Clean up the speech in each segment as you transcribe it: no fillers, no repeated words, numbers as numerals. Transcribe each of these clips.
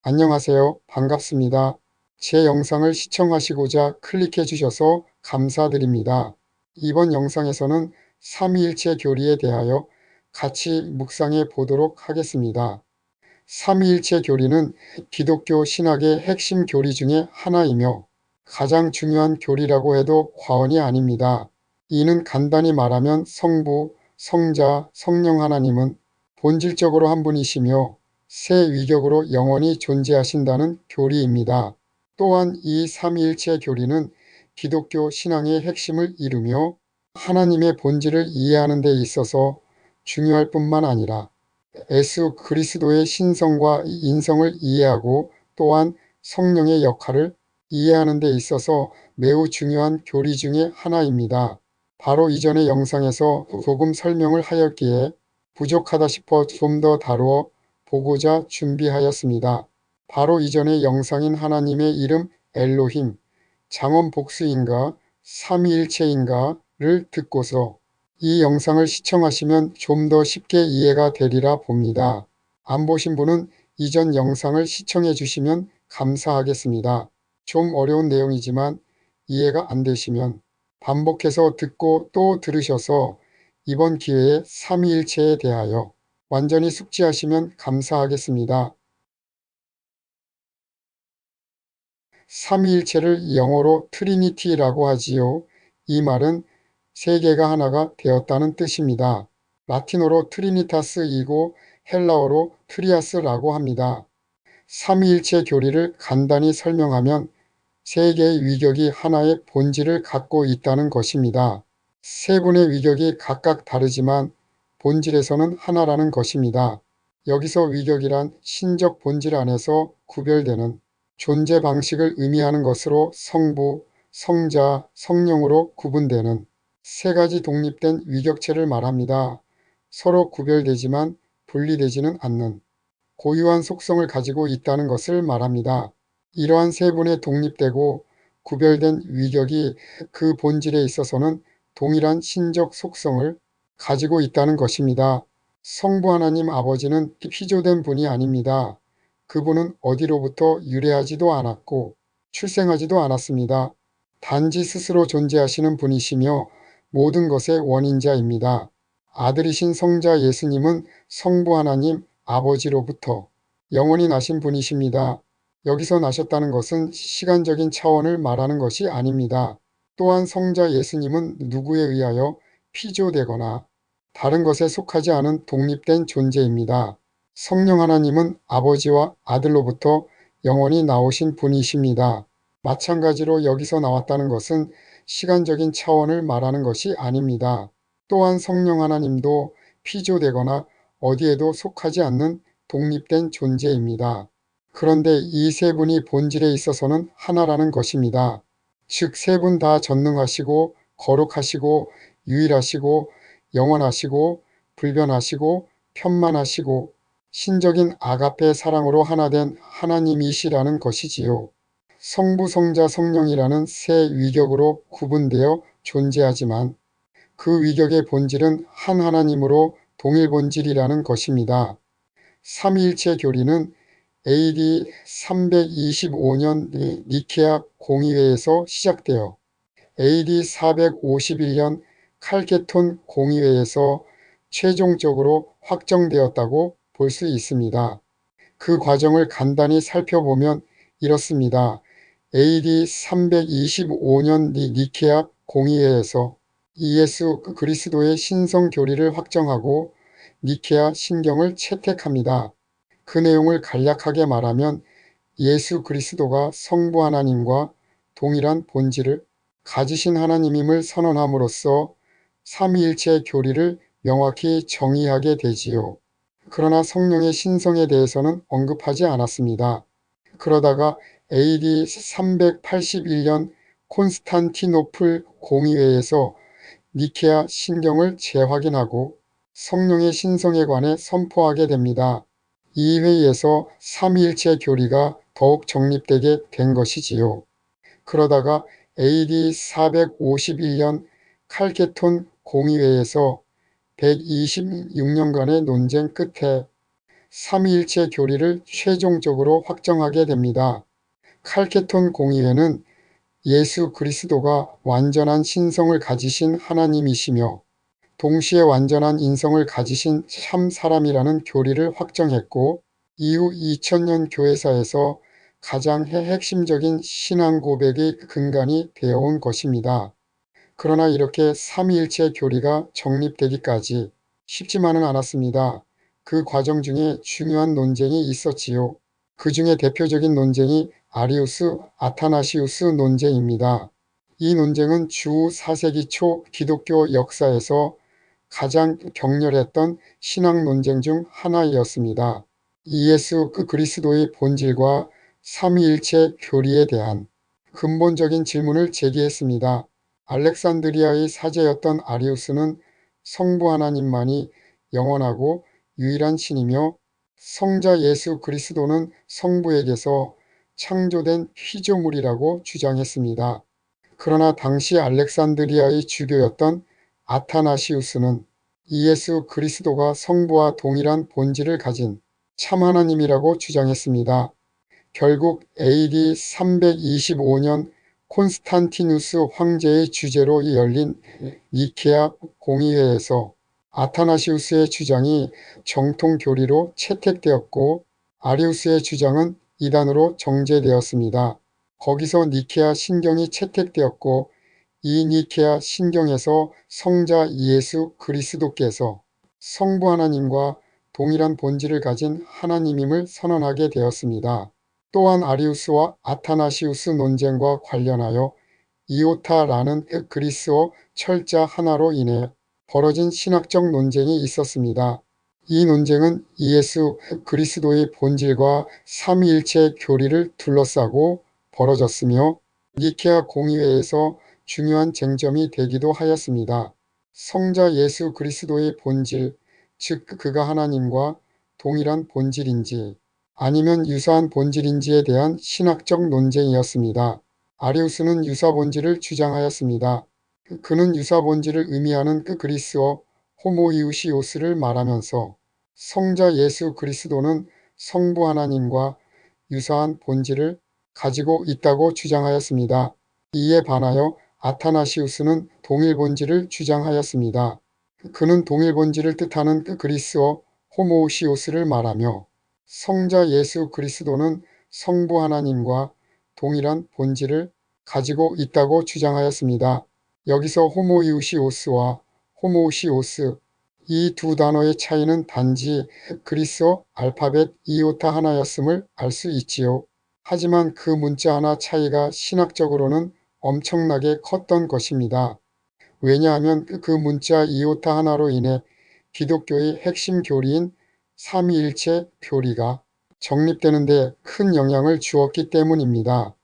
안녕하세요. 반갑습니다. 제 영상을 시청하시고자 클릭해 주셔서 감사드립니다. 이번 영상에서는 삼위일체 교리에 대하여 같이 묵상해 보도록 하겠습니다. 삼위일체 교리는 기독교 신학의 핵심 교리 중에 하나이며 가장 중요한 교리라고 해도 과언이 아닙니다. 이는 간단히 말하면 성부, 성자, 성령 하나님은 본질적으로 한 분이시며 새 위격으로 영원히 존재하신다는 교리입니다. 또한 이 삼위일체 교리는 기독교 신앙의 핵심을 이루며 하나님의 본질을 이해하는 데 있어서 중요할 뿐만 아니라 예수 그리스도의 신성과 인성을 이해하고 또한 성령의 역할을 이해하는 데 있어서 매우 중요한 교리 중의 하나입니다. 바로 이전의 영상에서 조금 설명을 하였기에 부족하다 싶어 좀 더 다루어 보고자 준비하였습니다. 바로 이전의 영상인 하나님의 이름 엘로힘, 장원 복수인가 삼위일체인가를 듣고서 이 영상을 시청하시면 좀 더 쉽게 이해가 되리라 봅니다. 안 보신 분은 이전 영상을 시청해 주시면 감사하겠습니다. 좀 어려운 내용이지만 이해가 안 되시면 반복해서 듣고 또 들으셔서 이번 기회에 삼위일체에 대하여 완전히 숙지하시면 감사하겠습니다. 삼위일체를 영어로 트리니티라고 하지요. 이 말은 세 개가 하나가 되었다는 뜻입니다. 라틴어로 트리니타스이고 헬라어로 트리아스라고 합니다. 삼위일체 교리를 간단히 설명하면 세 개의 위격이 하나의 본질을 갖고 있다는 것입니다. 세 분의 위격이 각각 다르지만 본질에서는 하나라는 것입니다. 여기서 위격이란 신적 본질 안에서 구별되는 존재 방식을 의미하는 것으로 성부, 성자, 성령으로 구분되는 세 가지 독립된 위격체를 말합니다. 서로 구별되지만 분리되지는 않는 고유한 속성을 가지고 있다는 것을 말합니다. 이러한 세 분의 독립되고 구별된 위격이 그 본질에 있어서는 동일한 신적 속성을 가지고 있다는 것입니다. 성부 하나님 아버지는 피조된 분이 아닙니다. 그분은 어디로부터 유래하지도 않았고 출생하지도 않았습니다. 단지 스스로 존재하시는 분이시며 모든 것의 원인자입니다. 아들이신 성자 예수님은 성부 하나님 아버지로부터 영원히 나신 분이십니다. 여기서 나셨다는 것은 시간적인 차원을 말하는 것이 아닙니다. 또한 성자 예수님은 누구에 의하여 피조되거나 다른 것에 속하지 않은 독립된 존재입니다. 성령 하나님은 아버지와 아들로부터 영원히 나오신 분이십니다. 마찬가지로 여기서 나왔다는 것은 시간적인 차원을 말하는 것이 아닙니다. 또한 성령 하나님도 피조되거나 어디에도 속하지 않는 독립된 존재입니다. 그런데 이 세 분이 본질에 있어서는 하나라는 것입니다. 즉 세 분 다 전능하시고 거룩하시고 유일하시고 영원하시고 불변하시고 편만하시고 신적인 아가페 사랑으로 하나 된 하나님이시라는 것이지요. 성부, 성자, 성령이라는 세 위격으로 구분되어 존재하지만 그 위격의 본질은 한 하나님으로 동일 본질이라는 것입니다. 삼위일체 교리는 AD 325년 니케아 공의회에서 시작되어 AD 451년 칼케톤 공의회에서 최종적으로 확정되었다고 볼 수 있습니다. 그 과정을 간단히 살펴보면 이렇습니다. AD 325년 니케아 공의회에서 예수 그리스도의 신성 교리를 확정하고 니케아 신경을 채택합니다. 그 내용을 간략하게 말하면 예수 그리스도가 성부 하나님과 동일한 본질을 가지신 하나님임을 선언함으로써 삼위일체 교리를 명확히 정의하게 되지요. 그러나 성령의 신성에 대해서는 언급하지 않았습니다. 그러다가 AD 381년 콘스탄티노플 공의회에서 니케아 신경을 재확인하고 성령의 신성에 관해 선포하게 됩니다. 이 회의에서 삼위일체 교리가 더욱 정립되게 된 것이지요. 그러다가 AD 451년 칼케톤 공의회에서 126년간의 논쟁 끝에 삼위일체 교리를 최종적으로 확정하게 됩니다. 칼케톤 공의회는 예수 그리스도가 완전한 신성을 가지신 하나님이시며 동시에 완전한 인성을 가지신 참 사람이라는 교리를 확정했고, 이후 2000년 교회사에서 가장 핵심적인 신앙 고백의 근간이 되어온 것입니다. 그러나 이렇게 삼위일체 교리가 정립되기까지 쉽지만은 않았습니다. 그 과정 중에 중요한 논쟁이 있었지요. 그 중에 대표적인 논쟁이 아리우스 아타나시우스 논쟁입니다. 이 논쟁은 주 4세기 초 기독교 역사에서 가장 격렬했던 신학 논쟁 중 하나였습니다. 예수 그리스도의 본질과 삼위일체 교리에 대한 근본적인 질문을 제기했습니다. 알렉산드리아의 사제였던 아리우스는 성부 하나님만이 영원하고 유일한 신이며 성자 예수 그리스도는 성부에게서 창조된 피조물이라고 주장했습니다. 그러나 당시 알렉산드리아의 주교였던 아타나시우스는 예수 그리스도가 성부와 동일한 본질을 가진 참 하나님이라고 주장했습니다. 결국 AD 325년 콘스탄티누스 황제의 주재로 열린 니케아 공의회에서 아타나시우스의 주장이 정통 교리로 채택되었고, 아리우스의 주장은 이단으로 정제되었습니다. 거기서 니케아 신경이 채택되었고, 이 니케아 신경에서 성자 예수 그리스도께서 성부 하나님과 동일한 본질을 가진 하나님임을 선언하게 되었습니다. 또한 아리우스와 아타나시우스 논쟁과 관련하여 이오타라는 그리스어 철자 하나로 인해 벌어진 신학적 논쟁이 있었습니다. 이 논쟁은 예수 그리스도의 본질과 삼위일체 교리를 둘러싸고 벌어졌으며 니케아 공의회에서 중요한 쟁점이 되기도 하였습니다. 성자 예수 그리스도의 본질, 즉 그가 하나님과 동일한 본질인지 아니면 유사한 본질인지에 대한 신학적 논쟁이었습니다. 아리우스는 유사 본질을 주장하였습니다. 그는 유사 본질을 의미하는 그리스어 호모이우시오스를 말하면서 성자 예수 그리스도는 성부 하나님과 유사한 본질을 가지고 있다고 주장하였습니다. 이에 반하여 아타나시우스는 동일 본질을 주장하였습니다. 그는 동일 본질을 뜻하는 그리스어 호모우시오스를 말하며 성자 예수 그리스도는 성부 하나님과 동일한 본질을 가지고 있다고 주장하였습니다. 여기서 호모이우시오스와 호모우시오스 이 두 단어의 차이는 단지 그리스어 알파벳 이오타 하나였음을 알 수 있지요. 하지만 그 문자 하나 차이가 신학적으로는 엄청나게 컸던 것입니다. 왜냐하면 그 문자 이오타 하나로 인해 기독교의 핵심 교리인 삼위일체 교리가 정립되는 데 큰 영향을 주었기 때문입니다.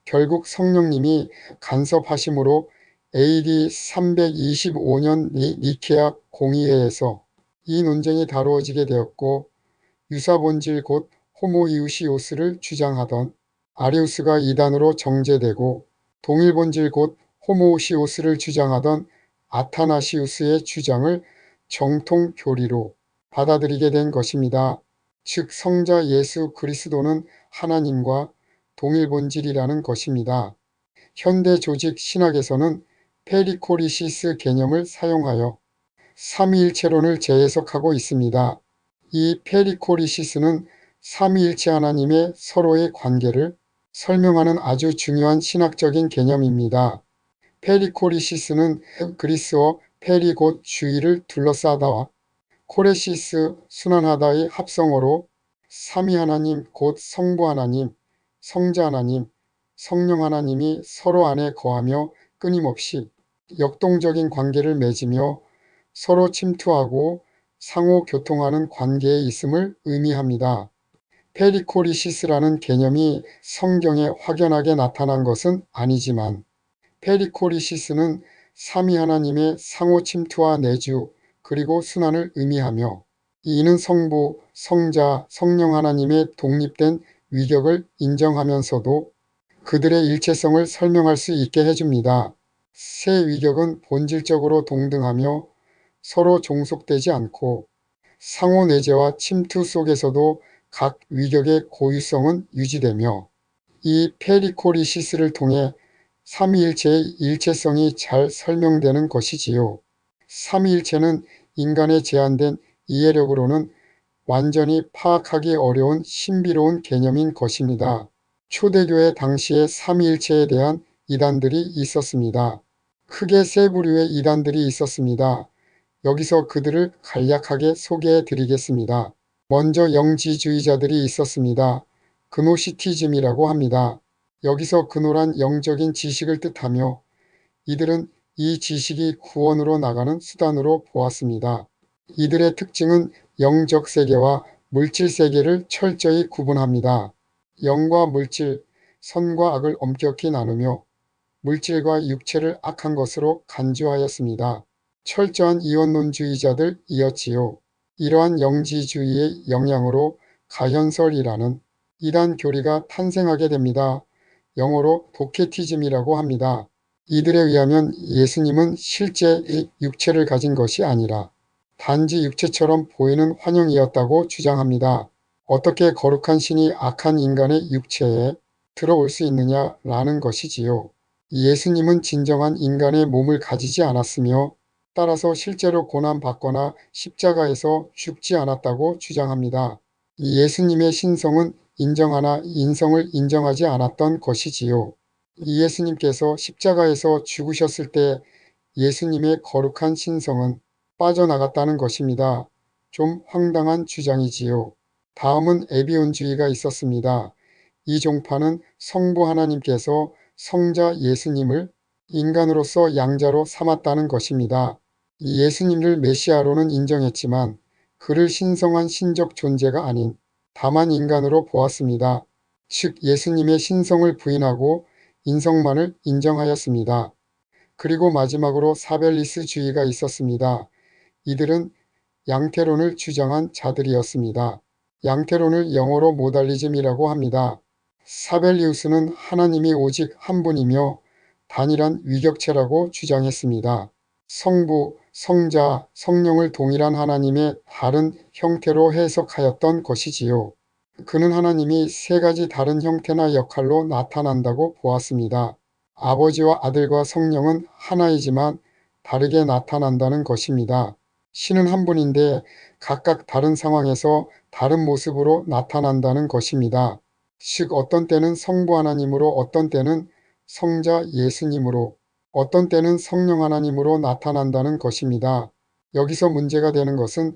결국 성령님이 간섭하심으로 AD 325년 니케아 공의회에서 이 논쟁이 다루어지게 되었고, 유사본질 곧 호모이우시오스를 주장하던 아리우스가 이단으로 정제되고, 동일본질 곧 호모우시오스를 주장하던 아타나시우스의 주장을 정통 교리로 받아들이게 된 것입니다. 즉 성자 예수 그리스도는 하나님과 동일 본질이라는 것입니다. 현대 조직 신학에서는 페리코리시스 개념을 사용하여 삼위일체론을 재해석하고 있습니다. 이 페리코리시스는 삼위일체 하나님의 서로의 관계를 설명하는 아주 중요한 신학적인 개념입니다. 페리코리시스는 그리스어 페리 곧 주위를 둘러싸다와 코레시스 순환하다의 합성어로 삼위 하나님 곧 성부 하나님, 성자 하나님, 성령 하나님이 서로 안에 거하며 끊임없이 역동적인 관계를 맺으며 서로 침투하고 상호 교통하는 관계에 있음을 의미합니다. 페리코리시스라는 개념이 성경에 확연하게 나타난 것은 아니지만 페리코리시스는 삼위 하나님의 상호 침투와 내주 그리고 순환을 의미하며 이는 성부, 성자, 성령 하나님의 독립된 위격을 인정하면서도 그들의 일체성을 설명할 수 있게 해줍니다. 세 위격은 본질적으로 동등하며 서로 종속되지 않고 상호 내재와 침투 속에서도 각 위격의 고유성은 유지되며 이 페리코리시스를 통해 삼위일체의 일체성이 잘 설명되는 것이지요. 삼위일체는 인간의 제한된 이해력으로는 완전히 파악하기 어려운 신비로운 개념인 것입니다. 초대교회 당시에 삼위일체에 대한 이단들이 있었습니다. 크게 세 부류의 이단들이 있었습니다. 여기서 그들을 간략하게 소개해 드리겠습니다. 먼저 영지주의자들이 있었습니다. 그노시티즘이라고 합니다. 여기서 그노란 영적인 지식을 뜻하며 이들은 이 지식이 구원으로 나가는 수단으로 보았습니다. 이들의 특징은 영적 세계와 물질 세계를 철저히 구분합니다. 영과 물질, 선과 악을 엄격히 나누며 물질과 육체를 악한 것으로 간주하였습니다. 철저한 이원론주의자들이었지요. 이러한 영지주의의 영향으로 가현설이라는 이단 교리가 탄생하게 됩니다. 영어로 도케티즘이라고 합니다. 이들에 의하면 예수님은 실제 육체를 가진 것이 아니라 단지 육체처럼 보이는 환영이었다고 주장합니다. 어떻게 거룩한 신이 악한 인간의 육체에 들어올 수 있느냐라는 것이지요. 예수님은 진정한 인간의 몸을 가지지 않았으며 따라서 실제로 고난받거나 십자가에서 죽지 않았다고 주장합니다. 예수님의 신성은 인정하나 인성을 인정하지 않았던 것이지요. 예수님께서 십자가에서 죽으셨을 때 예수님의 거룩한 신성은 빠져나갔다는 것입니다. 좀 황당한 주장이지요. 다음은 에비온주의가 있었습니다. 이 종파는 성부 하나님께서 성자 예수님을 인간으로서 양자로 삼았다는 것입니다. 예수님을 메시아로는 인정했지만 그를 신성한 신적 존재가 아닌 다만 인간으로 보았습니다. 즉 예수님의 신성을 부인하고 인성만을 인정하였습니다. 그리고 마지막으로 사벨리스주의가 있었습니다. 이들은 양태론을 주장한 자들이었습니다. 양태론을 영어로 모달리즘이라고 합니다. 사벨리우스는 하나님이 오직 한 분이며 단일한 위격체라고 주장했습니다. 성부, 성자, 성령을 동일한 하나님의 다른 형태로 해석하였던 것이지요. 그는 하나님이 세 가지 다른 형태나 역할로 나타난다고 보았습니다. 아버지와 아들과 성령은 하나이지만 다르게 나타난다는 것입니다. 신은 한 분인데 각각 다른 상황에서 다른 모습으로 나타난다는 것입니다. 즉 어떤 때는 성부 하나님으로 어떤 때는 성자 예수님으로 어떤 때는 성령 하나님으로 나타난다는 것입니다. 여기서 문제가 되는 것은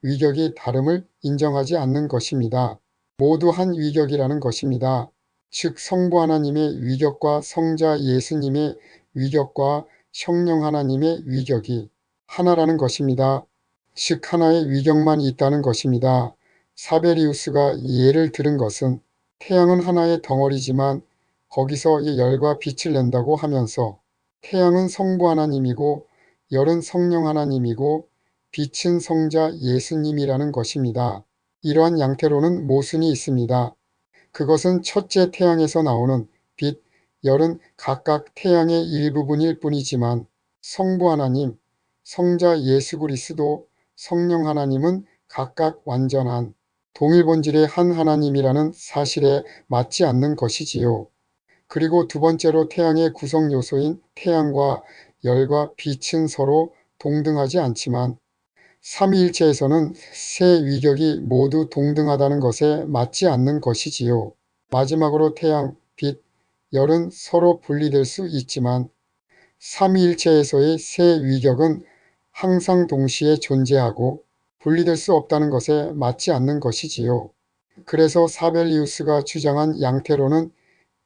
위격이 다름을 인정하지 않는 것입니다. 모두 한 위격이라는 것입니다. 즉 성부 하나님의 위격과 성자 예수님의 위격과 성령 하나님의 위격이 하나라는 것입니다. 즉 하나의 위격만 있다는 것입니다. 사베리우스가 예를 들은 것은 태양은 하나의 덩어리지만 거기서 열과 빛을 낸다고 하면서 태양은 성부 하나님이고 열은 성령 하나님이고 빛은 성자 예수님이라는 것입니다. 이러한 양태로는 모순이 있습니다. 그것은 첫째 태양에서 나오는 빛, 열은 각각 태양의 일부분일 뿐이지만 성부 하나님, 성자 예수 그리스도, 성령 하나님은 각각 완전한 동일 본질의 한 하나님이라는 사실에 맞지 않는 것이지요. 그리고 두 번째로 태양의 구성 요소인 태양과 열과 빛은 서로 동등하지 않지만 삼위일체에서는 세 위격이 모두 동등하다는 것에 맞지 않는 것이지요. 마지막으로 태양, 빛, 열은 서로 분리될 수 있지만 삼위일체에서의 세 위격은 항상 동시에 존재하고 분리될 수 없다는 것에 맞지 않는 것이지요. 그래서 사벨리우스가 주장한 양태로는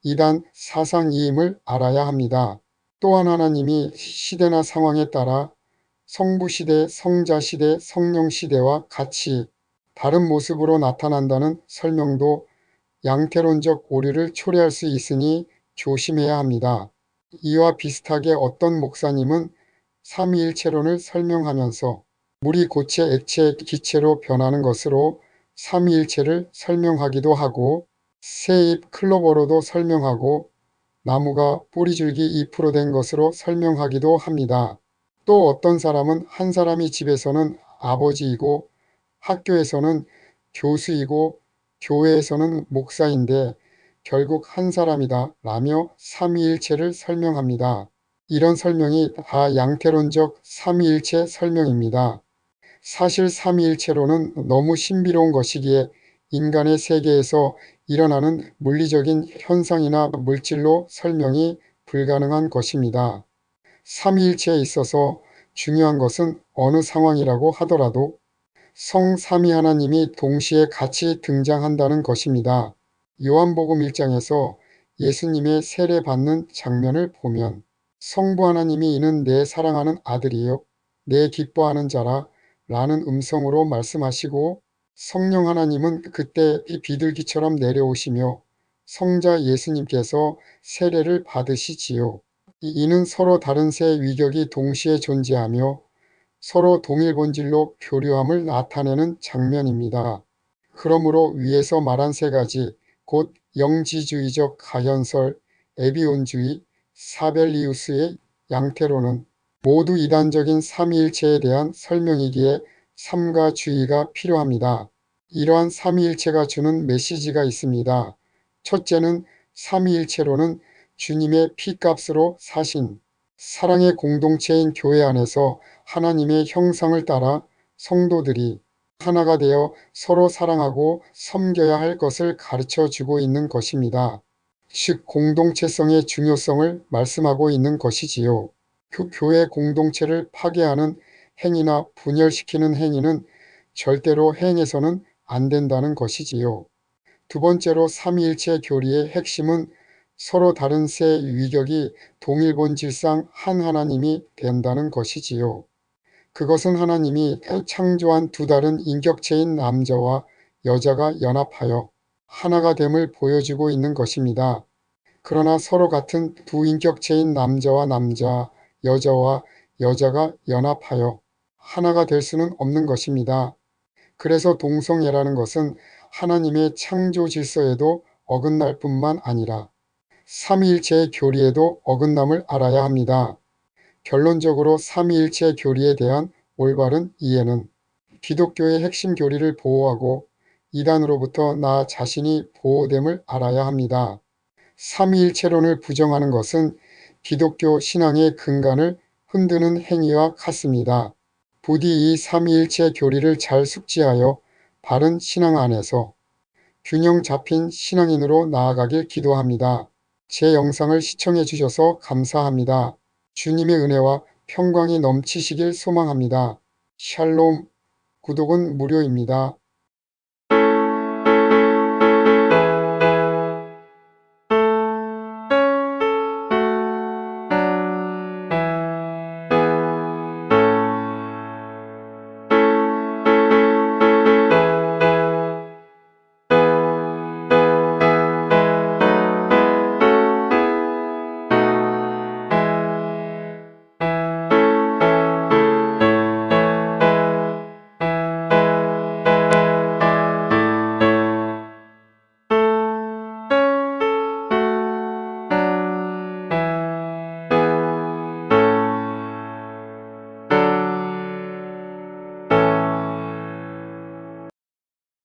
이단 사상이임을 알아야 합니다. 또한 하나님이 시대나 상황에 따라 성부시대, 성자시대, 성령시대와 같이 다른 모습으로 나타난다는 설명도 양태론적 오류를 초래할 수 있으니 조심해야 합니다. 이와 비슷하게 어떤 목사님은 삼위일체론을 설명하면서 물이 고체, 액체, 기체로 변하는 것으로 삼위일체를 설명하기도 하고 새잎 클로버로도 설명하고 나무가 뿌리줄기 잎으로 된 것으로 설명하기도 합니다. 또 어떤 사람은 한 사람이 집에서는 아버지이고 학교에서는 교수이고 교회에서는 목사인데 결국 한 사람이다 라며 삼위일체를 설명합니다. 이런 설명이 다 양태론적 삼위일체 설명입니다. 사실 삼위일체론은 너무 신비로운 것이기에 인간의 세계에서 일어나는 물리적인 현상이나 물질로 설명이 불가능한 것입니다. 삼위일체에 있어서 중요한 것은 어느 상황이라고 하더라도 성삼위 하나님이 동시에 같이 등장한다는 것입니다. 요한복음 1장에서 예수님의 세례받는 장면을 보면 성부 하나님이 이는 내 사랑하는 아들이요 내 기뻐하는 자라 라는 음성으로 말씀하시고 성령 하나님은 그때 비둘기처럼 내려오시며 성자 예수님께서 세례를 받으시지요. 이는 서로 다른 세 위격이 동시에 존재하며 서로 동일 본질로 교류함을 나타내는 장면입니다. 그러므로 위에서 말한 세 가지, 곧 영지주의적 가현설, 에비온주의, 사벨리우스의 양태론은 모두 이단적인 삼위일체에 대한 설명이기에 삼가주의가 필요합니다. 이러한 삼위일체가 주는 메시지가 있습니다. 첫째는 삼위일체로는 주님의 피값으로 사신 사랑의 공동체인 교회 안에서 하나님의 형상을 따라 성도들이 하나가 되어 서로 사랑하고 섬겨야 할 것을 가르쳐 주고 있는 것입니다. 즉 공동체성의 중요성을 말씀하고 있는 것이지요. 교회 공동체를 파괴하는 행위나 분열시키는 행위는 절대로 행해서는 안 된다는 것이지요. 두 번째로 삼위일체 교리의 핵심은 서로 다른 세 위격이 동일 본질상 한 하나님이 된다는 것이지요. 그것은 하나님이 창조한 두 다른 인격체인 남자와 여자가 연합하여 하나가 됨을 보여주고 있는 것입니다. 그러나 서로 같은 두 인격체인 남자와 남자, 여자와 여자가 연합하여 하나가 될 수는 없는 것입니다. 그래서 동성애라는 것은 하나님의 창조 질서에도 어긋날 뿐만 아니라 삼위일체의 교리에도 어긋남을 알아야 합니다. 결론적으로 삼위일체 교리에 대한 올바른 이해는 기독교의 핵심 교리를 보호하고 이단으로부터 나 자신이 보호됨을 알아야 합니다. 삼위일체론을 부정하는 것은 기독교 신앙의 근간을 흔드는 행위와 같습니다. 부디 이 삼위일체 교리를 잘 숙지하여 바른 신앙 안에서 균형 잡힌 신앙인으로 나아가길 기도합니다. 제 영상을 시청해 주셔서 감사합니다. 주님의 은혜와 평강이 넘치시길 소망합니다. 샬롬. 구독은 무료입니다.